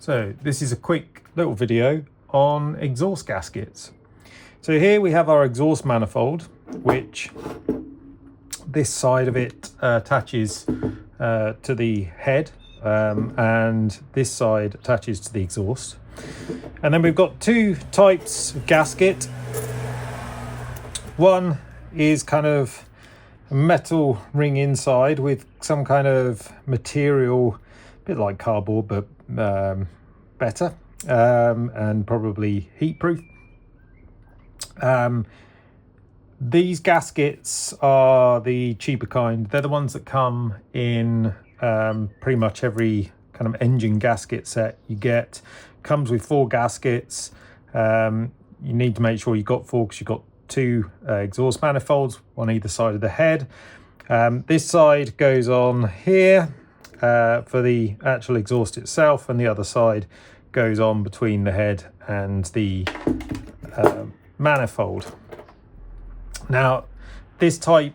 So this is a quick little video on exhaust gaskets. So here we have our exhaust manifold, which this side of it attaches to the head and this side attaches to the exhaust. And then we've got two types of gasket. One is kind of a metal ring inside with some kind of material, a bit like cardboard, but better and probably heat proof. These gaskets are the cheaper kind. They're the ones that come in pretty much every kind of engine gasket set you get. Comes with 4 gaskets. You need to make sure you've got 4 because you've got 2 exhaust manifolds, one either side of the head. This side goes on here for the actual exhaust itself, and the other side goes on between the head and the manifold. Now, this type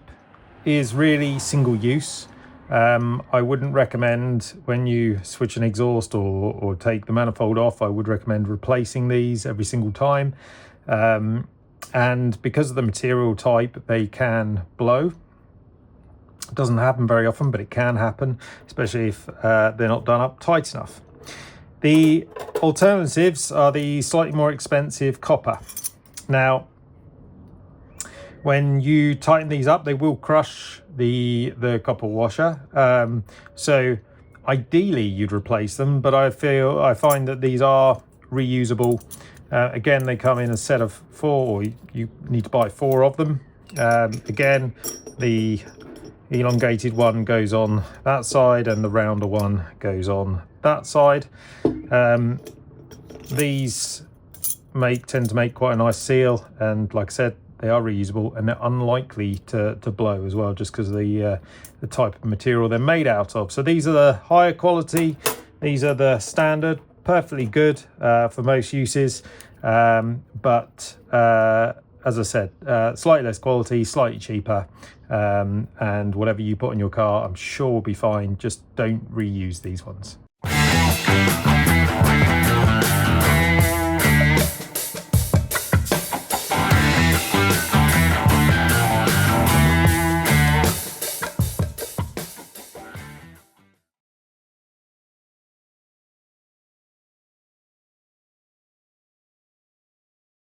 is really single use. I wouldn't recommend, when you switch an exhaust or take the manifold off, I would recommend replacing these every single time. And because of the material type, they can blow. It doesn't happen very often, but it can happen, especially if they're not done up tight enough. The alternatives are the slightly more expensive copper. Now, when you tighten these up, they will crush the copper washer. So ideally you'd replace them, but I find that these are reusable. Again, they come in a set of 4, or you need to buy 4 of them. Again, the elongated one goes on that side and the rounder one goes on that side. These tend to make quite a nice seal, and like I said, they are reusable and they're unlikely to blow as well, just because of the type of material they're made out of. So these are the higher quality. These are the standard, perfectly good for most uses, but as I said, slightly less quality, slightly cheaper, and whatever you put in your car, I'm sure will be fine. Just don't reuse these ones.